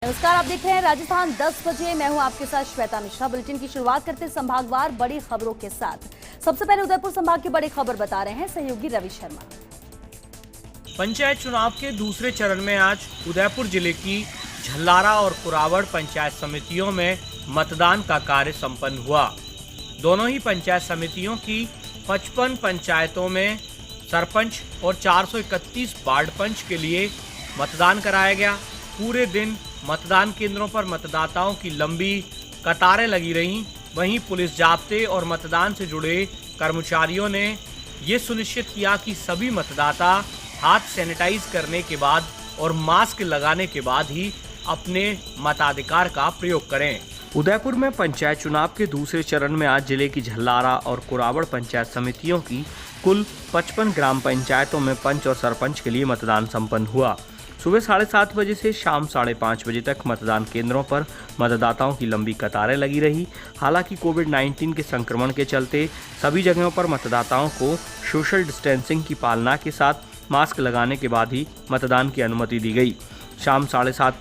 नमस्कार, आप देख रहे हैं राजस्थान 10 बजे। मैं हूं आपके साथ श्वेता मिश्रा। बुलेटिन की शुरुआत करते हैं संभागवार बड़ी खबरों के साथ। सबसे पहले उदयपुर संभाग की बड़ी खबर बता रहे हैं सहयोगी रवि शर्मा। पंचायत चुनाव के दूसरे चरण में आज उदयपुर जिले की झल्लारा और कुरावड़ पंचायत समितियों में मतदान का कार्य संपन्न हुआ। दोनों ही पंचायत समितियों की 55 पंचायतों में सरपंच और 431 वार्ड पंच के लिए मतदान कराया गया। पूरे दिन मतदान केंद्रों पर मतदाताओं की लंबी कतारें लगी रहीं। वहीं पुलिस जाब्ते और मतदान से जुड़े कर्मचारियों ने ये सुनिश्चित किया कि सभी मतदाता हाथ सैनिटाइज करने के बाद और मास्क लगाने के बाद ही अपने मताधिकार का प्रयोग करें। उदयपुर में पंचायत चुनाव के दूसरे चरण में आज जिले की झल्लारा और कुरावड़ पंचायत समितियों की कुल 55 ग्राम पंचायतों में पंच और सरपंच के लिए मतदान संपन्न हुआ। सुबह 7:30 बजे से शाम 5:30 बजे तक मतदान केंद्रों पर मतदाताओं की लंबी कतारें लगी रही। हालांकि कोविड-19 के संक्रमण के चलते सभी जगहों पर मतदाताओं को सोशल डिस्टेंसिंग की पालना के साथ मास्क लगाने के बाद ही मतदान की अनुमति दी गई। शाम 7:30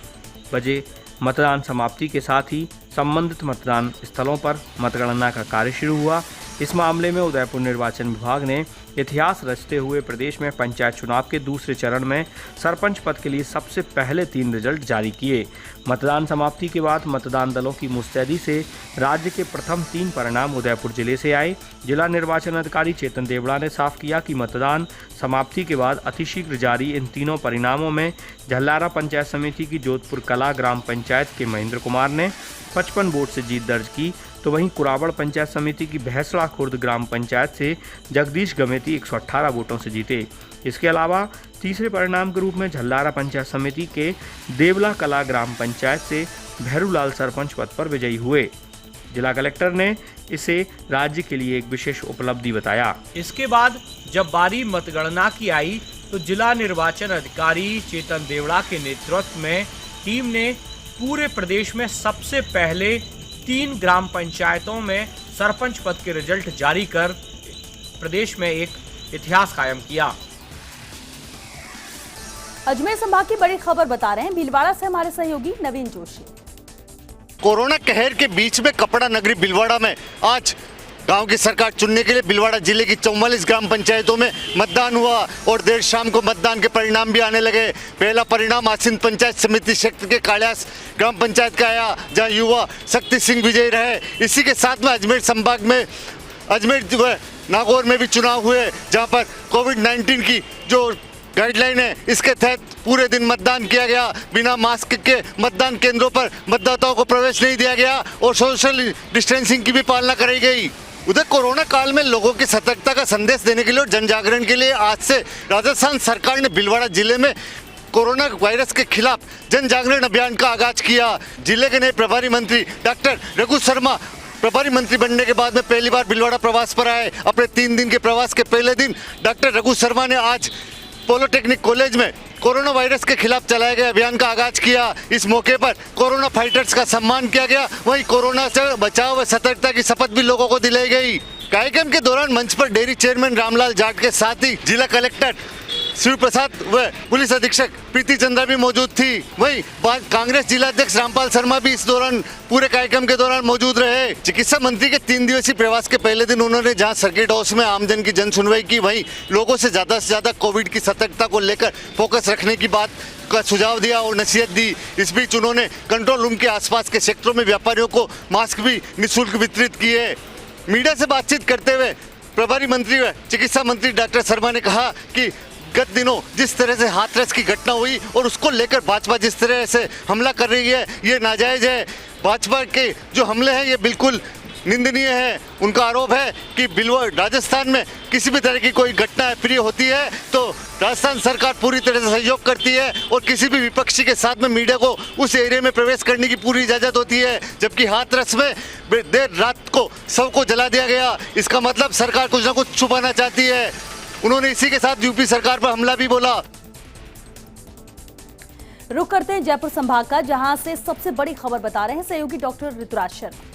बजे मतदान समाप्ति के साथ ही संबंधित मतदान स्थलों पर मतगणना का कार्य शुरू हुआ। इस मामले में उदयपुर निर्वाचन विभाग ने इतिहास रचते हुए प्रदेश में पंचायत चुनाव के दूसरे चरण में सरपंच पद के लिए सबसे पहले 3 रिजल्ट जारी किए। मतदान समाप्ति के बाद मतदान दलों की मुस्तैदी से राज्य के प्रथम 3 परिणाम उदयपुर जिले से आए। जिला निर्वाचन अधिकारी चेतन देवड़ा ने साफ किया कि मतदान समाप्ति के बाद अतिशीघ्र जारी इन तीनों परिणामों में झल्लारा पंचायत समिति की जोधपुर कला ग्राम पंचायत के महेंद्र कुमार ने 55 वोट से जीत दर्ज की, तो वहीं कुरावड़ पंचायत समिति की भैंसड़ा खुर्द ग्राम पंचायत से जगदीश गमेती 118 वोटों से जीते। इसके अलावा तीसरे परिणाम के रूप में झल्लारा पंचायत समिति के देवला कला ग्राम पंचायत से भैरूलाल सरपंच पद पर विजयी हुए। जिला कलेक्टर ने इसे राज्य के लिए एक विशेष उपलब्धि बताया। इसके बाद जब बारी मतगणना की आई तो जिला निर्वाचन अधिकारी चेतन देवड़ा के नेतृत्व में टीम ने पूरे प्रदेश में सबसे पहले 3 ग्राम पंचायतों में सरपंच पद के रिजल्ट जारी कर प्रदेश में एक इतिहास कायम किया। अजमेर संभाग की बड़ी खबर बता रहे हैं भीलवाड़ा से हमारे सहयोगी नवीन जोशी। कोरोना कहर के बीच में कपड़ा नगरी भीलवाड़ा में आज गांव की सरकार चुनने के लिए भीलवाड़ा जिले की 44 ग्राम पंचायतों में मतदान हुआ और देर शाम को मतदान के परिणाम भी आने लगे। पहला परिणाम आसीन पंचायत समिति क्षेत्र के कालियास ग्राम पंचायत का आया, जहां युवा शक्ति सिंह विजयी रहे। इसी के साथ में अजमेर संभाग में अजमेर नागौर में भी चुनाव हुए, जहां पर कोविड-19 की जो गाइडलाइन है इसके तहत पूरे दिन मतदान किया गया। बिना मास्क के मतदान केंद्रों पर मतदाताओं को प्रवेश नहीं दिया गया और सोशल डिस्टेंसिंग की भी पालना कराई गई। उधर कोरोना काल में लोगों की सतर्कता का संदेश देने के लिए और जन जागरण के लिए आज से राजस्थान सरकार ने भीलवाड़ा जिले में कोरोना वायरस के खिलाफ जन जागरण अभियान का आगाज किया। जिले के नए प्रभारी मंत्री डॉक्टर रघु शर्मा प्रभारी मंत्री बनने के बाद में पहली बार भीलवाड़ा प्रवास पर आए। अपने 3 दिन के प्रवास के पहले दिन डॉक्टर रघु शर्मा ने आज पॉलिटेक्निक कॉलेज में कोरोना वायरस के खिलाफ चलाए गए अभियान का आगाज किया। इस मौके पर कोरोना फाइटर्स का सम्मान किया गया। वहीं कोरोना से बचाव व सतर्कता की शपथ भी लोगों को दिलाई गई। कार्यक्रम के दौरान मंच पर डेयरी चेयरमैन रामलाल जाट के साथ ही जिला कलेक्टर शिव प्रसाद व पुलिस अधीक्षक प्रीति चंद्रा भी मौजूद थी। वहीं कांग्रेस जिला अध्यक्ष रामपाल शर्मा भी इस दौरान पूरे कार्यक्रम के दौरान मौजूद रहे। चिकित्सा मंत्री के 3 दिवसीय प्रवास के पहले दिन उन्होंने जहां सर्किट हाउस में आमजन की जन सुनवाई की, वहीं लोगों से ज्यादा कोविड की सतर्कता को लेकर फोकस रखने की बात का सुझाव दिया और नसीहत दी। इस बीच उन्होंने कंट्रोल रूम के आसपास के क्षेत्रों में व्यापारियों को मास्क भी निःशुल्क वितरित किए। मीडिया से बातचीत करते हुए प्रभारी मंत्री व चिकित्सा मंत्री डॉक्टर शर्मा ने कहा कि गत दिनों जिस तरह से हाथरस की घटना हुई और उसको लेकर भाजपा जिस तरह से हमला कर रही है ये नाजायज है। भाजपा के जो हमले हैं ये बिल्कुल निंदनीय है। उनका आरोप है कि राजस्थान में किसी भी तरह की कोई घटना प्रिय होती है तो राजस्थान सरकार पूरी तरह से सहयोग करती है और किसी भी विपक्षी के साथ में मीडिया को उस एरिया में प्रवेश करने की पूरी इजाज़त होती है। जबकि हाथरस में देर रात को शव को जला दिया गया, इसका मतलब सरकार कुछ ना कुछ छुपाना चाहती है। उन्होंने इसी के साथ यूपी सरकार पर हमला भी बोला। रुक करते हैं जयपुर संभाग का, जहां से सबसे बड़ी खबर बता रहे हैं सहयोगी डॉक्टर ऋतुराज शर्मा।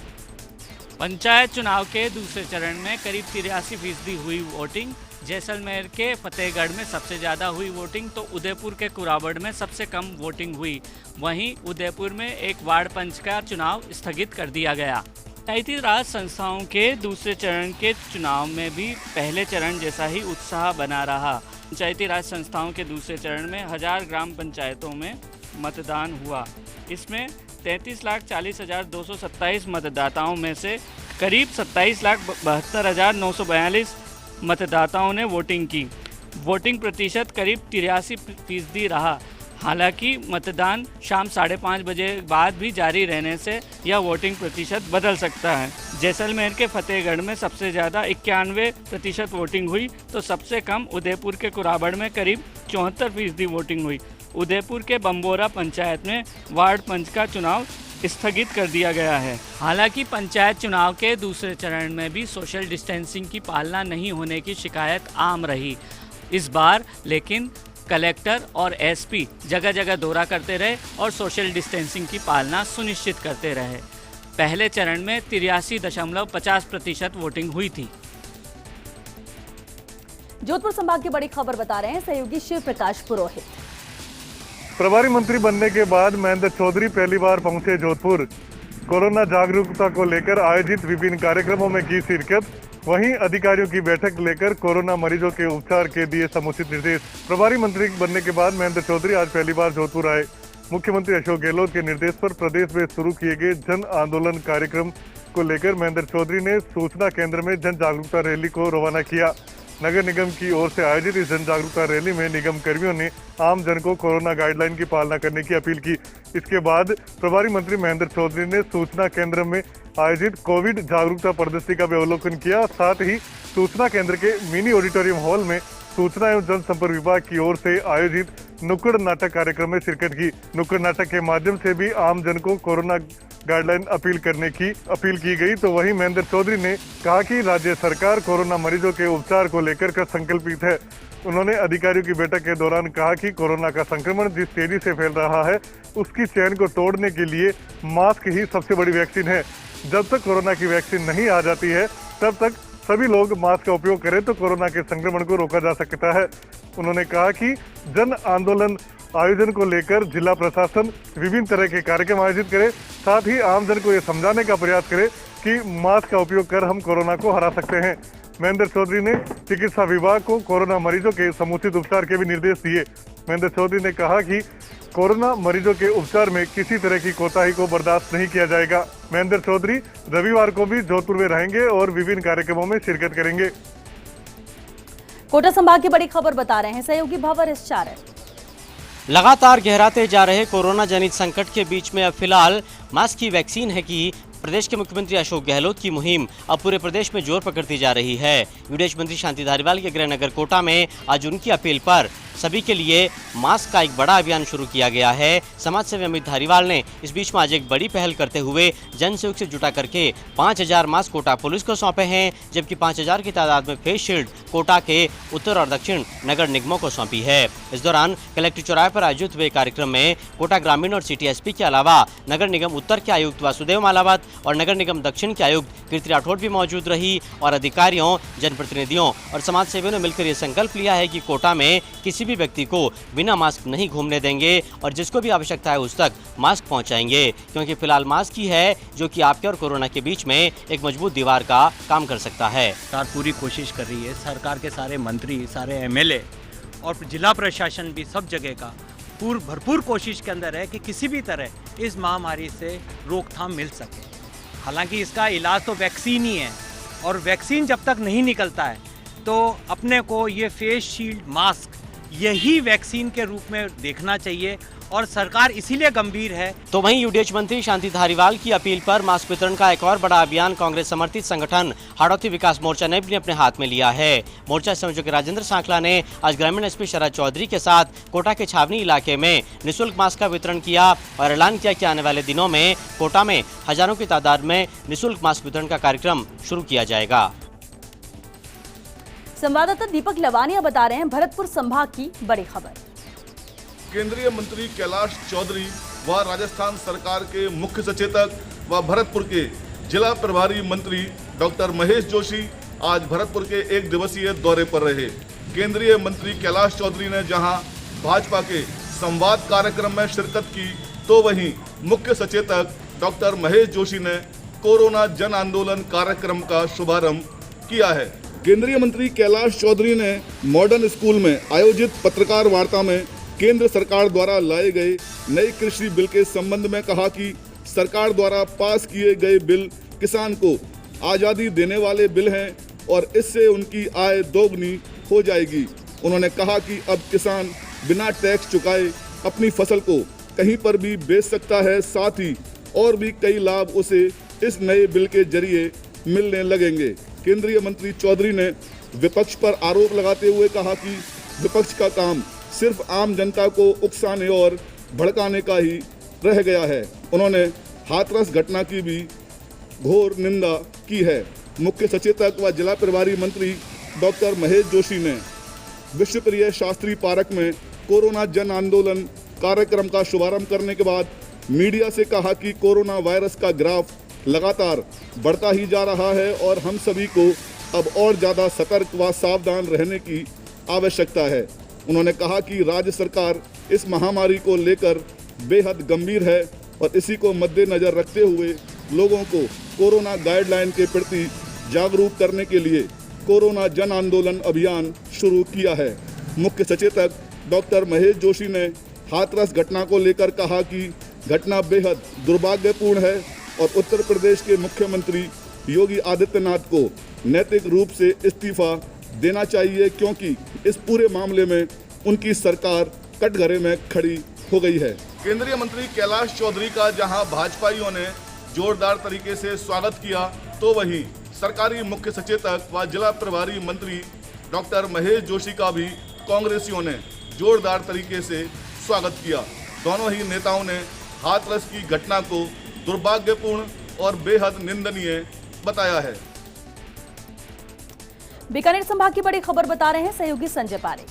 पंचायत चुनाव के दूसरे चरण में करीब 83% हुई वोटिंग। जैसलमेर के फतेहगढ़ में सबसे ज़्यादा हुई वोटिंग तो उदयपुर के कुरावड़ में सबसे कम वोटिंग हुई। वहीं उदयपुर में एक वार्ड पंच का चुनाव स्थगित कर दिया गया। पंचायती राज संस्थाओं के दूसरे चरण के चुनाव में भी पहले चरण जैसा ही उत्साह बना रहा। पंचायती राज संस्थाओं के दूसरे चरण में 1000 ग्राम पंचायतों में मतदान हुआ। इसमें 33,40,227 मतदाताओं में से करीब 27,72,942 मतदाताओं ने वोटिंग की। वोटिंग प्रतिशत करीब 83% रहा। हालांकि मतदान शाम 5:30 बजे बाद भी जारी रहने से यह वोटिंग प्रतिशत बदल सकता है। जैसलमेर के फतेहगढ़ में सबसे ज़्यादा 91% वोटिंग हुई तो सबसे कम उदयपुर के कुराबड़ में करीब 74% वोटिंग हुई। उदयपुर के बम्बोरा पंचायत में वार्ड पंच का चुनाव स्थगित कर दिया गया है। हालांकि पंचायत चुनाव के दूसरे चरण में भी सोशल डिस्टेंसिंग की पालना नहीं होने की शिकायत आम रही। इस बार लेकिन कलेक्टर और एसपी जगह जगह दौरा करते रहे और सोशल डिस्टेंसिंग की पालना सुनिश्चित करते रहे। पहले चरण में 83.50% वोटिंग हुई थी। जोधपुर संभाग की बड़ी खबर बता रहे हैं सहयोगी शिव प्रकाश पुरोहित। प्रभारी मंत्री बनने के बाद महेंद्र चौधरी पहली बार पहुंचे जोधपुर। कोरोना जागरूकता को लेकर आयोजित विभिन्न कार्यक्रमों में की शिरकत। वहीं अधिकारियों की बैठक लेकर कोरोना मरीजों के उपचार के दिए समुचित निर्देश। प्रभारी मंत्री बनने के बाद महेंद्र चौधरी आज पहली बार जोधपुर आए। मुख्यमंत्री अशोक गहलोत के निर्देश पर प्रदेश में शुरू किए गए जन आंदोलन कार्यक्रम को लेकर महेंद्र चौधरी ने सूचना केंद्र में जन जागरूकता रैली को रवाना किया। नगर निगम की ओर से आयोजित इस जन जागरूकता रैली में निगम कर्मियों ने आम जन को कोरोना गाइडलाइन की पालना करने की अपील की। इसके बाद प्रभारी मंत्री महेंद्र चौधरी ने सूचना केंद्र में आयोजित कोविड जागरूकता प्रदर्शनी का भी अवलोकन किया। साथ ही सूचना केंद्र के मिनी ऑडिटोरियम हॉल में सूचना एवं जनसंपर्क विभाग की ओर से आयोजित नुक्कड़ नाटक कार्यक्रम में शिरकत की। नुक्कड़ नाटक के माध्यम से भी आम जन को कोरोना गाइडलाइन अपील की गई। तो वहीं महेंद्र चौधरी ने कहा कि राज्य सरकार कोरोना मरीजों के उपचार को लेकर संकल्पित है। उन्होंने अधिकारियों की बैठक के दौरान कहा कि कोरोना का संक्रमण जिस तेजी से फैल रहा है उसकी चेन को तोड़ने के लिए मास्क ही सबसे बड़ी वैक्सीन है। जब तक कोरोना की वैक्सीन नहीं आ जाती है तब तक सभी लोग मास्क का उपयोग करें तो कोरोना के संक्रमण को रोका जा सकता है। उन्होंने कहा कि जन आंदोलन आयोजन को लेकर जिला प्रशासन विभिन्न तरह के कार्यक्रम आयोजित करे, साथ ही आमजन को ये समझाने का प्रयास करे कि मास्क का उपयोग कर हम कोरोना को हरा सकते हैं। महेंद्र चौधरी ने चिकित्सा विभाग को कोरोना मरीजों के समुचित उपचार के भी निर्देश दिए। महेंद्र चौधरी ने कहा कि कोरोना मरीजों के उपचार में किसी तरह की कोताही को बर्दाश्त नहीं किया जाएगा। महेंद्र चौधरी रविवार को भी जोधपुर में रहेंगे और विभिन्न कार्यक्रमों में शिरकत करेंगे। कोटा संभाग की बड़ी खबर बता रहे हैं सहयोगी भवर इस्चारक। लगातार गहराते जा रहे कोरोना जनित संकट के बीच में अब फिलहाल मास्क की वैक्सीन है कि प्रदेश के मुख्यमंत्री अशोक गहलोत की मुहिम अब पूरे प्रदेश में जोर पकड़ती जा रही है। विदेश मंत्री शांति धारीवाल के गृह नगर कोटा में आज उनकी अपील पर सभी के लिए मास्क का एक बड़ा अभियान शुरू किया गया है। समाज सेवी अमित धारीवाल ने इस बीच में आज एक बड़ी पहल करते हुए जन सहयोग से जुटा करके 5000 मास्क कोटा पुलिस को सौंपे हैं, जबकि 5000 की तादाद में फेस शील्ड कोटा के उत्तर और दक्षिण नगर निगमों को सौंपी है। इस दौरान कलेक्ट्रेट चौराहे पर आयोजित हुए कार्यक्रम में कोटा ग्रामीण और सिटी एसपी के अलावा नगर निगम उत्तर के आयुक्त वासुदेव मालावत और नगर निगम दक्षिण के आयुक्त कीर्ति राठौड़ भी मौजूद रही और अधिकारियों, जनप्रतिनिधियों और समाज सेवियों ने मिलकर ये संकल्प लिया है कि कोटा में किसी भी व्यक्ति को बिना मास्क नहीं घूमने देंगे और जिसको भी आवश्यकता है उस तक मास्क पहुंचाएंगे, क्योंकि फिलहाल मास्क ही है जो कि आपके और कोरोना के बीच में एक मजबूत दीवार का काम कर सकता है। सरकार पूरी कोशिश कर रही है, सरकार के सारे मंत्री, सारे एमएलए और जिला प्रशासन भी सब जगह का भरपूर कोशिश के अंदर है कि किसी भी तरह इस महामारी से रोकथाम मिल सके। हालांकि इसका इलाज तो वैक्सीन ही है और वैक्सीन जब तक नहीं निकलता है तो अपने को ये फेस शील्ड, मास्क यही वैक्सीन के रूप में देखना चाहिए और सरकार इसीलिए गंभीर है। तो वहीं यूडीएच मंत्री शांति धारीवाल की अपील पर मास्क वितरण का एक और बड़ा अभियान कांग्रेस समर्थित संगठन हाड़ौती विकास मोर्चा ने भी अपने हाथ में लिया है। मोर्चा संयोजक राजेंद्र सांखला ने आज ग्रामीण एसपी शरद चौधरी के साथ कोटा के छावनी इलाके में निःशुल्क मास्क का वितरण किया और ऐलान किया कि आने वाले दिनों में कोटा में हजारों की तादाद में निःशुल्क मास्क वितरण का कार्यक्रम शुरू किया जाएगा। संवाददाता दीपक लवानिया बता रहे हैं भरतपुर संभाग की बड़ी खबर। केंद्रीय मंत्री कैलाश चौधरी व राजस्थान सरकार के मुख्य सचेतक व भरतपुर के जिला प्रभारी मंत्री डॉक्टर महेश जोशी आज भरतपुर के 1 दिवसीय दौरे पर रहे। केंद्रीय मंत्री कैलाश चौधरी ने जहां भाजपा के संवाद कार्यक्रम में शिरकत की, तो वहीं मुख्य सचेतक डॉक्टर महेश जोशी ने कोरोना जन आंदोलन कार्यक्रम का शुभारंभ किया है। केंद्रीय मंत्री कैलाश चौधरी ने मॉडर्न स्कूल में आयोजित पत्रकार वार्ता में केंद्र सरकार द्वारा लाए गए नए कृषि बिल के संबंध में कहा कि सरकार द्वारा पास किए गए बिल किसान को आज़ादी देने वाले बिल हैं और इससे उनकी आय दोगुनी हो जाएगी। उन्होंने कहा कि अब किसान बिना टैक्स चुकाए अपनी फसल को कहीं पर भी बेच सकता है, साथ ही और भी कई लाभ उसे इस नए बिल के जरिए मिलने लगेंगे। केंद्रीय मंत्री चौधरी ने विपक्ष पर आरोप लगाते हुए कहा कि विपक्ष का काम सिर्फ आम जनता को उकसाने और भड़काने का ही रह गया है। उन्होंने हाथरस घटना की भी घोर निंदा की है। मुख्य सचेतक व जिला प्रभारी मंत्री डॉक्टर महेश जोशी ने विश्व प्रिय शास्त्री पार्क में कोरोना जन आंदोलन कार्यक्रम का शुभारंभ करने के बाद मीडिया से कहा कि कोरोना वायरस का ग्राफ लगातार बढ़ता ही जा रहा है और हम सभी को अब और ज़्यादा सतर्क व सावधान रहने की आवश्यकता है। उन्होंने कहा कि राज्य सरकार इस महामारी को लेकर बेहद गंभीर है और इसी को मद्देनजर रखते हुए लोगों को कोरोना गाइडलाइन के प्रति जागरूक करने के लिए कोरोना जन आंदोलन अभियान शुरू किया है। मुख्य सचेतक डॉक्टर महेश जोशी ने हाथरस घटना को लेकर कहा कि घटना बेहद दुर्भाग्यपूर्ण है और उत्तर प्रदेश के मुख्यमंत्री योगी आदित्यनाथ को नैतिक रूप से इस्तीफा देना चाहिए, क्योंकि इस पूरे मामले में उनकी सरकार कटघरे में खड़ी हो गई है। केंद्रीय मंत्री कैलाश चौधरी का जहां भाजपाइयों ने जोरदार तरीके से स्वागत किया, तो वहीं सरकारी मुख्य सचेतक व जिला प्रभारी मंत्री डॉक्टर महेश जोशी का भी कांग्रेसियों ने जोरदार तरीके से स्वागत किया। दोनों ही नेताओं ने हाथरस की घटना को दुर्भाग्यपूर्ण और बेहद निंदनीय बताया है। बीकानेर संभाग की बड़ी खबर बता रहे हैं सहयोगी संजय पारेख।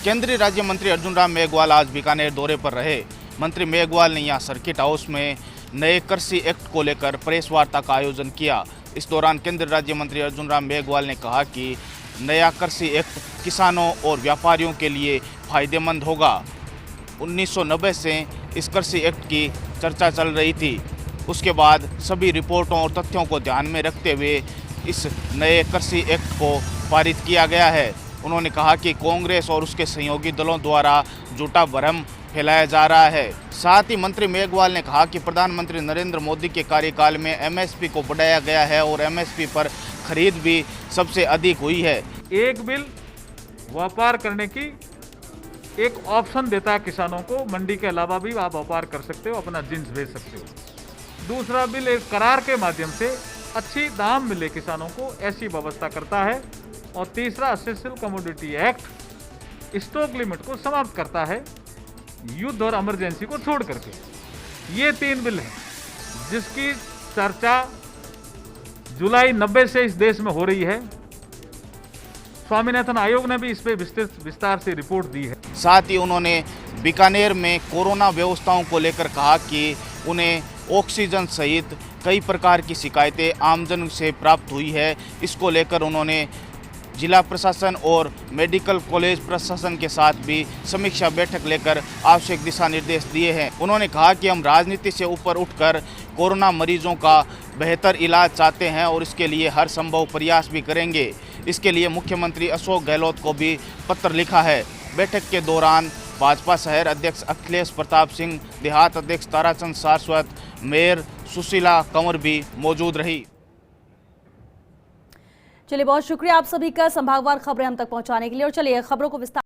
केंद्रीय राज्य मंत्री अर्जुन राम मेघवाल आज बीकानेर दौरे पर रहे। मंत्री मेघवाल ने यहां सर्किट हाउस में नए कृषि एक्ट को लेकर प्रेस वार्ता का आयोजन किया। इस दौरान केंद्रीय राज्य मंत्री अर्जुन राम मेघवाल ने कहा कि नया कृषि एक्ट किसानों और व्यापारियों के लिए फायदेमंद होगा। 1990 से इस कृषि एक्ट की चर्चा चल रही थी। उसके बाद सभी रिपोर्टों और तथ्यों को ध्यान में रखते हुए इस नए कृषि एक्ट को पारित किया गया है। उन्होंने कहा कि कांग्रेस और उसके सहयोगी दलों द्वारा झूठा भ्रम फैलाया जा रहा है। साथ ही मंत्री मेघवाल ने कहा कि प्रधानमंत्री नरेंद्र मोदी के कार्यकाल में एमएसपी को बढ़ाया गया है और एमएसपी पर खरीद भी सबसे अधिक हुई है। एक बिल व्यापार करने की एक ऑप्शन देता है किसानों को, मंडी के अलावा भी आप व्यापार कर सकते हो, अपना जिन्स भेज सकते हो। दूसरा बिल एक करार के माध्यम से अच्छी दाम मिले किसानों को, ऐसी व्यवस्था करता है। और तीसरा essential commodity act stock limit को समाप्त करता है, युद्ध और इमरजेंसी को छोड़ करके। ये 3 बिल हैं जिसकी चर्चा जुलाई 90 से इस देश में हो रही है। स्वामीनाथन आयोग ने भी इस पे विस्तार से रिपोर्ट दी है। साथ ही उन्होंने बीकानेर में कोरोना व्यवस्थाओं को लेकर कहा कि उन्हें ऑक्सीजन सहित कई प्रकार की शिकायतें आमजन से प्राप्त हुई है। इसको लेकर उन्होंने जिला प्रशासन और मेडिकल कॉलेज प्रशासन के साथ भी समीक्षा बैठक लेकर आवश्यक दिशा निर्देश दिए हैं। उन्होंने कहा कि हम राजनीति से ऊपर उठकर कोरोना मरीजों का बेहतर इलाज चाहते हैं और इसके लिए हर संभव प्रयास भी करेंगे। इसके लिए मुख्यमंत्री अशोक गहलोत को भी पत्र लिखा है। बैठक के दौरान भाजपा शहर अध्यक्ष अखिलेश प्रताप सिंह, देहात अध्यक्ष ताराचंद सारस्वत, मेयर सुशीला कंवर भी मौजूद रही। चलिए, बहुत शुक्रिया आप सभी का संभागवार खबरें हम तक पहुंचाने के लिए। और चलिए खबरों को विस्तार